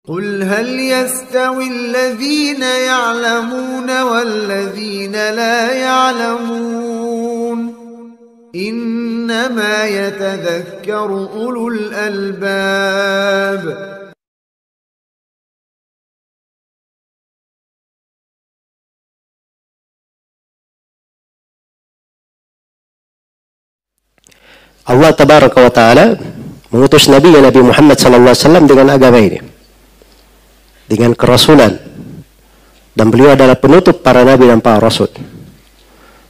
قل هل يستوي الذين يعلمون والذين لا يعلمون إنما يتذكر أولو الألباب. Allah Tabaraka wa Ta'ala mengutus Nabi Muhammad SAW dengan agama ini, dengan kerasulan, dan beliau adalah penutup para nabi dan para rasul.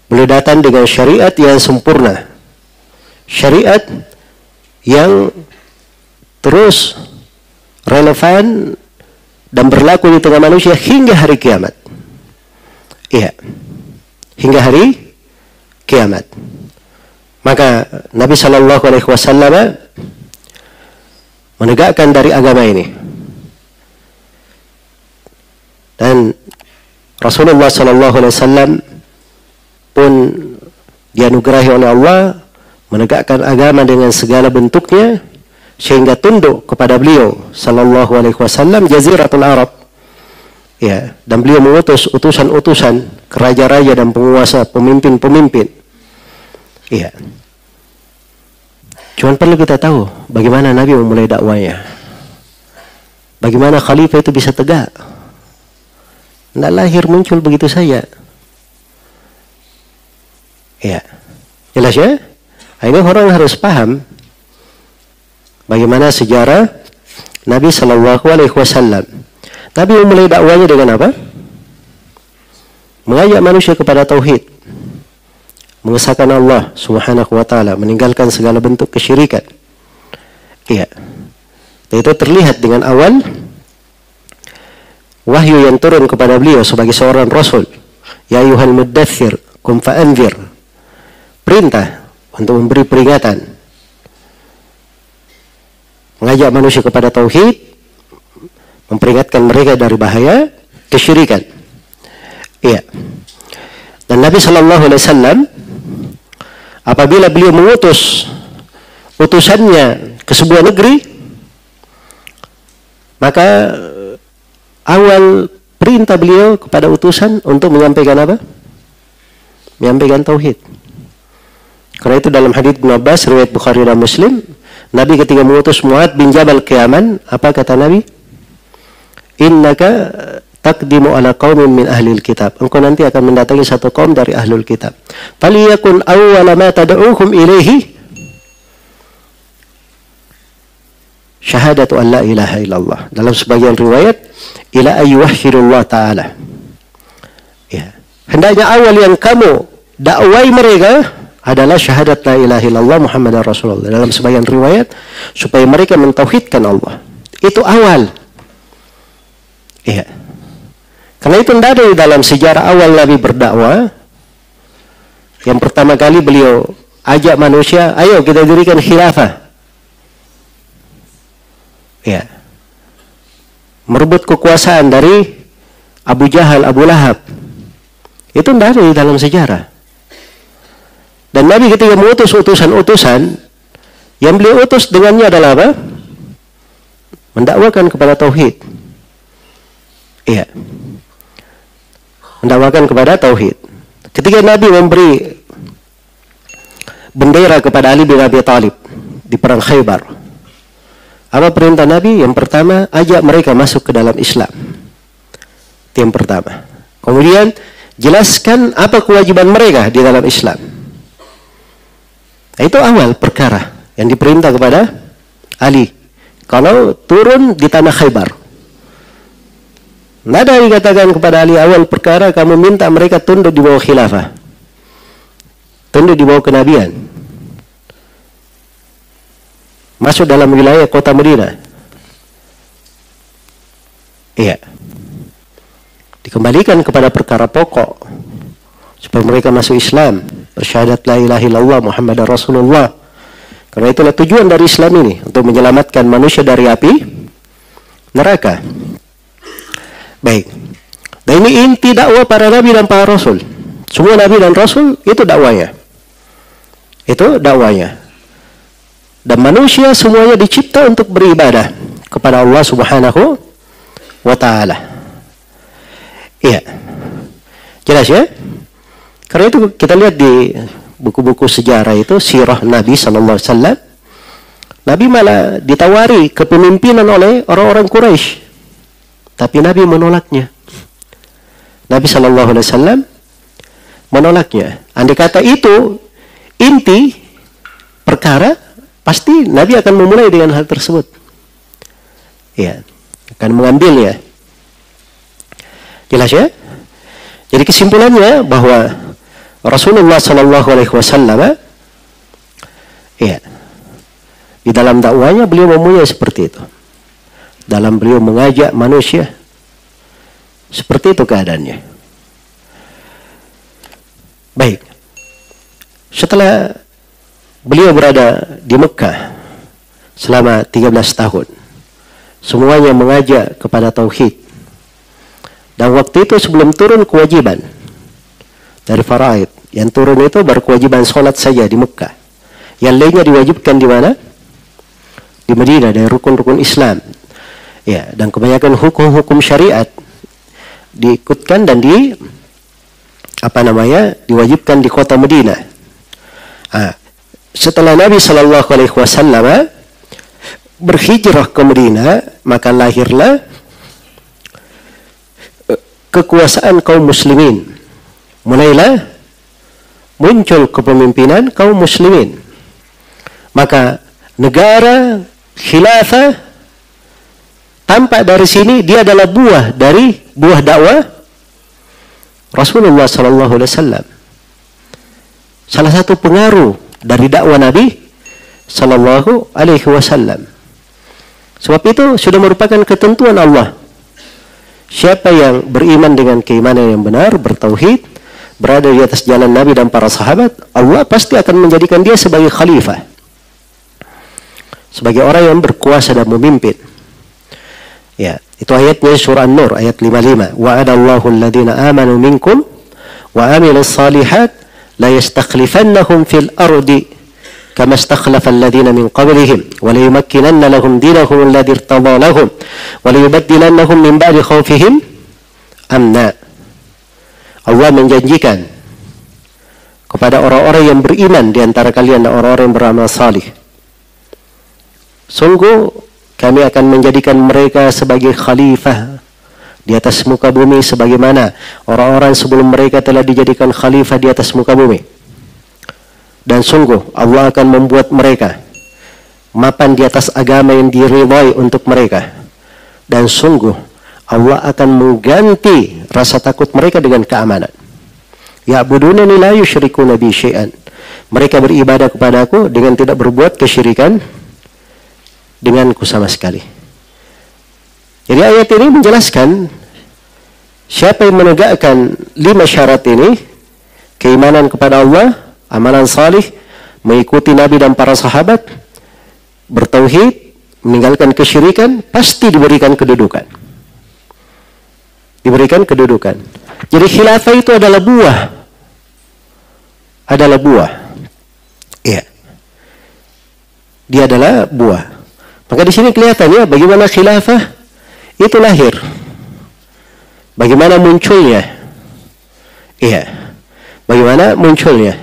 Beliau datang dengan syariat yang sempurna, syariat yang terus relevan dan berlaku di tengah manusia hingga hari kiamat. Iya, hingga hari kiamat. Maka Nabi SAW menegakkan dari agama ini, dan Rasulullah SAW pun dianugerahi oleh Allah menegakkan agama dengan segala bentuknya, sehingga tunduk kepada beliau SAW Jaziratul Arab, ya, dan beliau mengutus utusan-utusan, raja-raja dan penguasa, pemimpin-pemimpin. Iya. Cuman perlu kita tahu bagaimana Nabi memulai dakwanya. Bagaimana khalifah itu bisa tegak. Tidak lahir muncul begitu saja. Iya. Jelas ya? Ini orang harus paham bagaimana sejarah Nabi SAW. Nabi memulai dakwanya dengan apa? Mengajak manusia kepada tauhid, mengesahkan Allah Subhanahu wa Ta'ala, meninggalkan segala bentuk kesyirikan. Iya. Itu terlihat dengan awal wahyu yang turun kepada beliau sebagai seorang rasul. Ya ayyuhal muddaththir qum fa'anzir. Perintah untuk memberi peringatan, mengajak manusia kepada tauhid, memperingatkan mereka dari bahaya kesyirikan. Iya. Dan Nabi SAW apabila beliau mengutus utusannya ke sebuah negeri, maka awal perintah beliau kepada utusan untuk menyampaikan apa? Menyampaikan tauhid. Karena itu dalam hadits Ibnu Abbas riwayat Bukhari dan Muslim, Nabi ketika mengutus Mu'adz bin Jabal ke Yaman, apa kata Nabi? Innaka taqdimu ala qaumin min ahlil kitab. Engkau nanti akan mendatangi satu kaum dari ahlul kitab. Faliyakun awwala ma tad'uhum ilaihi syahadatu an la ilaha illallah. Dalam sebagian riwayat ila ayyuhhirullah ta'ala. Ya. Hendaknya awal yang kamu dakwai mereka adalah syahadat la ilaha illallah Muhammadar Rasulullah. Dalam sebagian riwayat supaya mereka mentauhidkan Allah. Itu awal. Iya. Karena itu tidak ada di dalam sejarah awal Nabi berdakwah, yang pertama kali beliau ajak manusia, ayo kita dirikan khilafah. Ya. Merebut kekuasaan dari Abu Jahal, Abu Lahab. Itu tidak ada di dalam sejarah. Dan Nabi ketika mengutus utusan-utusan, yang beliau utus dengannya adalah apa? Mendakwakan kepada tauhid. Iya. Mendakwakan kepada tauhid. Ketika Nabi memberi bendera kepada Ali bin Abi Thalib di perang Khaybar, apa perintah Nabi? Yang pertama, ajak mereka masuk ke dalam Islam. Itu yang pertama. Kemudian jelaskan apa kewajiban mereka di dalam Islam. Nah, itu awal perkara yang diperintah kepada Ali kalau turun di tanah Khaybar. Tidak ada yang dikatakan kepada Ali awal perkara kamu minta mereka tunduk di bawah khilafah, tunduk di bawah kenabian, masuk dalam wilayah kota Madinah. Iya. Dikembalikan kepada perkara pokok supaya mereka masuk Islam, bersyahadat la ilaha illallah Muhammadar Rasulullah. Karena itulah tujuan dari Islam ini, untuk menyelamatkan manusia dari api neraka. Baik. Dan ini inti dakwah para nabi dan para rasul. Semua nabi dan rasul itu dakwanya. Itu dakwanya. Dan manusia semuanya dicipta untuk beribadah kepada Allah Subhanahu wa ta'ala. Iya. Jelas ya? Karena itu kita lihat di buku-buku sejarah itu, sirah Nabi sallallahu alaihi wasallam. Nabi malah ditawari kepemimpinan oleh orang-orang Quraisy. Tapi Nabi menolaknya. Nabi sallallahu alaihi wasallam menolaknya. Andai kata itu inti perkara, pasti Nabi akan memulai dengan hal tersebut. Ya, akan mengambilnya. Jelas ya? Jadi kesimpulannya bahwa Rasulullah sallallahu alaihi wasallam ya, di dalam dakwanya beliau memulai seperti itu. Dalam beliau mengajak manusia, seperti itu keadaannya. Baik. Setelah beliau berada di Mekah selama 13 tahun, semuanya mengajak kepada tauhid. Dan waktu itu sebelum turun kewajiban dari faraid, yang turun itu berkewajiban sholat saja di Mekah. Yang lainnya diwajibkan di mana? Di Madinah, dari rukun-rukun Islam. Ya, dan kebanyakan hukum-hukum syariat diikutkan dan diwajibkan di kota Madinah. Setelah Nabi Shallallahu Alaihi Wasallam berhijrah ke Madinah, maka lahirlah kekuasaan kaum muslimin. Mulailah muncul kepemimpinan kaum muslimin. Maka negara khilafah tampak dari sini dia adalah buah dari buah dakwah Rasulullah sallallahu alaihi wasallam. Salah satu pengaruh dari dakwah Nabi sallallahu alaihi wasallam. Sebab itu sudah merupakan ketentuan Allah. Siapa yang beriman dengan keimanan yang benar, bertauhid, berada di atas jalan Nabi dan para sahabat, Allah pasti akan menjadikan dia sebagai khalifah. Sebagai orang yang berkuasa dan memimpin. Ya, itu ayatnya surah An-Nur ayat 55. Wa'adallahu alladhina amanu minkum wa amilus salihat la yastakhlifannahum fil ardi kama istakhlafa alladhina min qablihim wa la yumakkinanna lahum dinahum alladhi irtada lahum wa la yubaddilannahum min ba'di khawfihim amna. Allah menjanjikan kepada orang-orang yang beriman di antara kalian dan orang-orang yang beramal salih, sungguh kami akan menjadikan mereka sebagai khalifah di atas muka bumi sebagaimana orang-orang sebelum mereka telah dijadikan khalifah di atas muka bumi. Dan sungguh Allah akan membuat mereka mapan di atas agama yang diridhai untuk mereka. Dan sungguh Allah akan mengganti rasa takut mereka dengan keamanan. Ya'budunani la yusyrikuna bi syai'an. Mereka beribadah kepadaku dengan tidak berbuat kesyirikan denganku sama sekali. Jadi ayat ini menjelaskan siapa yang menegakkan 5 syarat ini, keimanan kepada Allah, amalan salih, mengikuti Nabi dan para sahabat, bertauhid, meninggalkan kesyirikan, pasti diberikan kedudukan. Diberikan kedudukan. Jadi khilafah itu adalah buah. Adalah buah. Iya. Dia adalah buah. Maka di sini kelihatannya bagaimana khilafah itu lahir. Bagaimana munculnya. Iya. Bagaimana munculnya.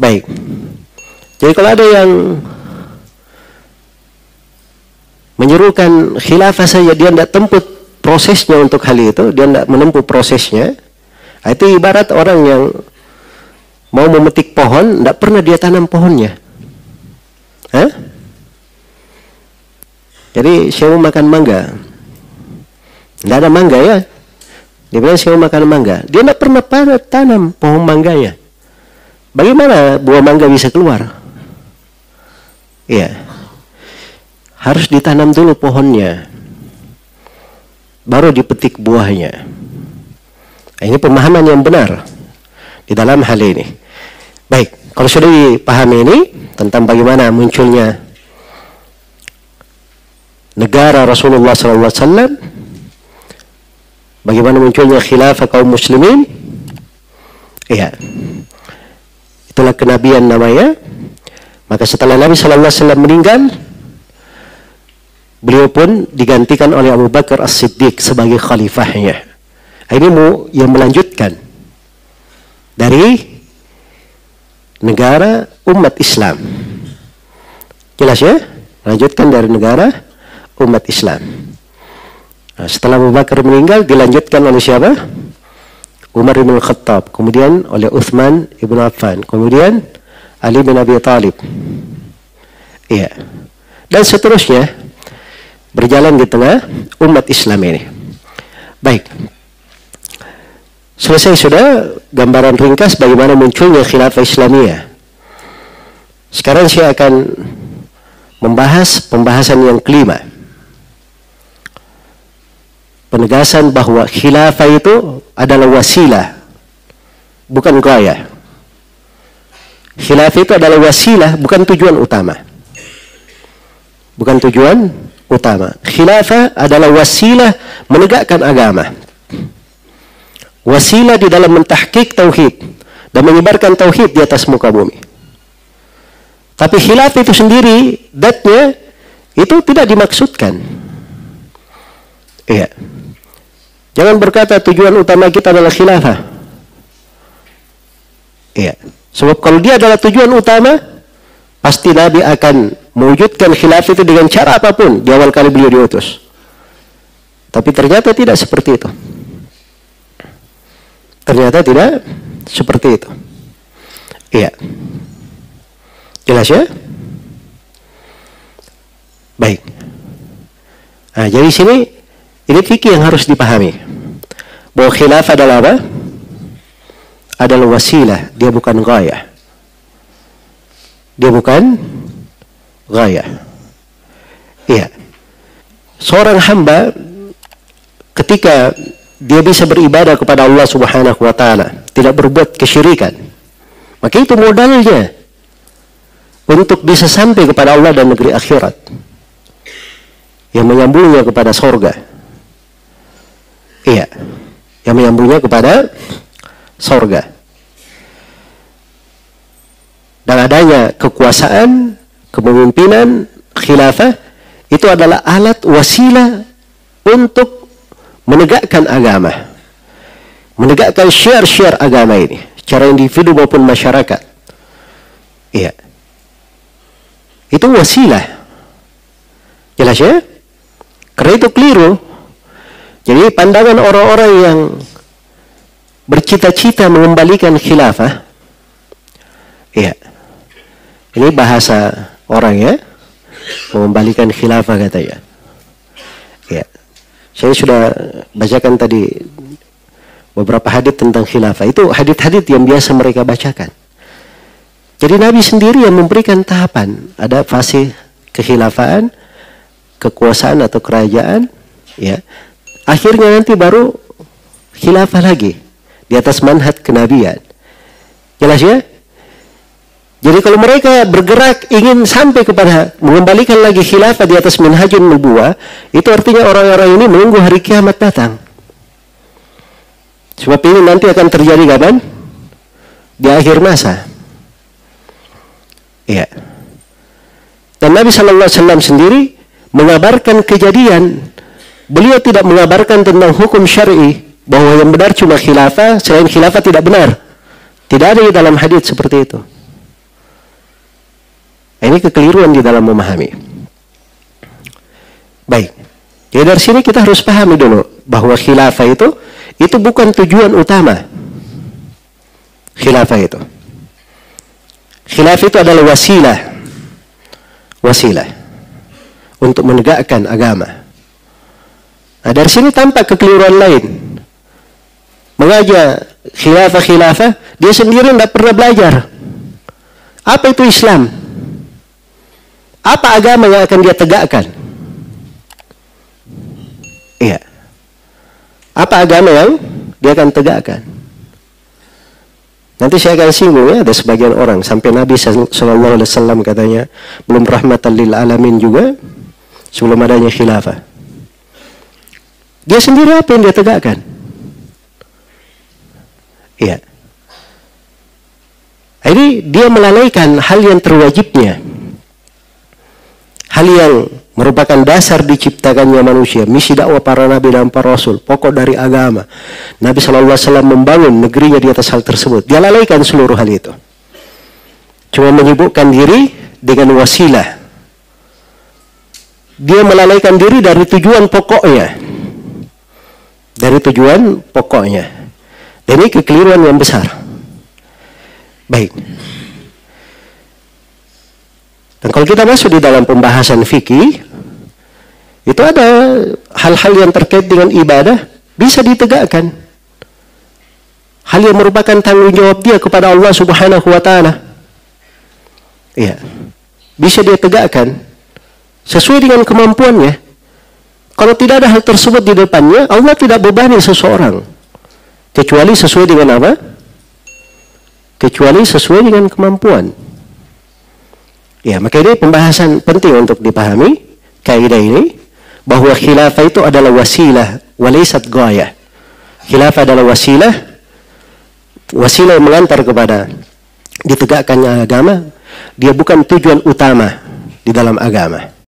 Baik. Jadi kalau ada yang menyerukan khilafah saja, dia tidak tempuh prosesnya untuk hal itu, dia tidak menempuh prosesnya, itu ibarat orang yang mau memetik pohon, tidak pernah dia tanam pohonnya. Hah? Jadi saya mau makan mangga, tidak ada mangga ya, dia bilang saya mau makan mangga, dia tidak pernah tanam pohon mangganya. Bagaimana buah mangga bisa keluar? Iya, harus ditanam dulu pohonnya, baru dipetik buahnya. Nah, ini pemahaman yang benar di dalam hal ini. Baik, kalau sudah dipahami ini tentang bagaimana munculnya negara Rasulullah SAW, bagaimana munculnya khilafah kaum muslimin, iya, itulah kenabian namanya. Maka setelah Nabi SAW meninggal, beliau pun digantikan oleh Abu Bakar As-Siddiq sebagai khalifahnya. Ini yang melanjutkan dari negara umat Islam. Jelas ya? Lanjutkan dari negara umat Islam. Nah, setelah Abu Bakar meninggal, dilanjutkan oleh siapa? Umar bin Khattab, kemudian oleh Uthman ibn Affan, kemudian Ali bin Abi Thalib. Iya. Dan seterusnya berjalan di tengah umat Islam ini. Baik. Selesai sudah gambaran ringkas bagaimana munculnya khilafah Islamiyah. Sekarang saya akan membahas pembahasan yang kelima. Penegasan bahwa khilafah itu adalah wasilah, bukan gaya. Khilafah itu adalah wasilah, bukan tujuan utama. Bukan tujuan utama. Khilafah adalah wasilah menegakkan agama. Wasilah di dalam mentahqiq tauhid dan menyebarkan tauhid di atas muka bumi. Tapi khilafah itu sendiri, datnya itu tidak dimaksudkan. Iya. Jangan berkata tujuan utama kita adalah khilafah. Iya. Sebab kalau dia adalah tujuan utama, pasti Nabi akan mewujudkan khilafah itu dengan cara apapun di awal kali beliau diutus. Tapi ternyata tidak seperti itu. Ternyata tidak seperti itu. Iya. Jelas ya? Baik. Nah, jadi sini ini fikih yang harus dipahami. Bahwa khilafah adalah apa? Adalah wasilah, dia bukan ghayah. Dia bukan ghayah. Iya. Seorang hamba ketika dia bisa beribadah kepada Allah Subhanahu wa taala, tidak berbuat kesyirikan, maka itu modalnya untuk bisa sampai kepada Allah dan negeri akhirat yang menyambungnya kepada surga. Iya. Yang menyambungnya kepada surga. Dan adanya kekuasaan, kepemimpinan, khilafah itu adalah alat wasilah untuk menegakkan agama, menegakkan syiar-syiar agama ini secara individu maupun masyarakat. Iya. Itu wasilah. Jelas ya? Karena itu keliru. Jadi pandangan orang-orang yang bercita-cita mengembalikan khilafah, iya. Ini bahasa orang ya, mengembalikan khilafah katanya. Iya. Saya sudah bacakan tadi beberapa hadits tentang khilafah. Itu hadits-hadits yang biasa mereka bacakan. Jadi Nabi sendiri yang memberikan tahapan. Ada fase kekhilafaan, kekuasaan atau kerajaan. Ya. Akhirnya nanti baru khilafah lagi. Di atas manhaj kenabian. Jelas ya? Jadi kalau mereka bergerak ingin sampai kepada mengembalikan lagi khilafah di atas manhajun nubuwah, itu artinya orang-orang ini menunggu hari kiamat datang. Sebab ini nanti akan terjadi kapan? Di akhir masa. Iya. Dan Nabi SAW sendiri mengabarkan kejadian. Beliau tidak mengabarkan tentang hukum syar'i bahwa yang benar cuma khilafah, selain khilafah tidak benar. Tidak ada di dalam hadits seperti itu. Ini kekeliruan di dalam memahami. Baik. Jadi dari sini kita harus pahami dulu bahwa khilafah itu bukan tujuan utama. Khilafah itu. Khilafah itu adalah wasilah. Wasilah untuk menegakkan agama. Nah, dari sini tampak kekeliruan lain. Mengajak khilafah, dia sendiri tidak pernah belajar. Apa itu Islam? Apa agama yang akan dia tegakkan? Iya. Apa agama yang dia akan tegakkan? Nanti saya akan singgung ya, ada sebagian orang sampai Nabi SAW katanya belum rahmatan lil alamin juga sebelum adanya khilafah. Dia sendiri apa yang dia tegakkan? Iya. Ini dia melalaikan hal yang terwajibnya. Hal yang merupakan dasar diciptakannya manusia, misi dakwah para nabi dan para rasul, pokok dari agama. Nabi SAW membangun negerinya di atas hal tersebut. Dia lalaikan seluruh hal itu. Cuma menyibukkan diri dengan wasilah. Dia melalaikan diri dari tujuan pokoknya. Dari tujuan pokoknya. Dan ini kekeliruan yang besar. Baik. Dan kalau kita masuk di dalam pembahasan fikih, itu ada hal-hal yang terkait dengan ibadah bisa ditegakkan. Hal yang merupakan tanggung jawab dia kepada Allah Subhanahu wa taala. Iya. Bisa dia tegakkan sesuai dengan kemampuannya. Kalau tidak ada hal tersebut di depannya, Allah tidak bebani seseorang. Kecuali sesuai dengan apa? Kecuali sesuai dengan kemampuan. Ya, maka ini pembahasan penting untuk dipahami kaidah ini, bahwa khilafah itu adalah wasilah, walaysat ghayah. Khilafah adalah wasilah yang mengantar kepada ditegakkannya agama. Dia bukan tujuan utama di dalam agama.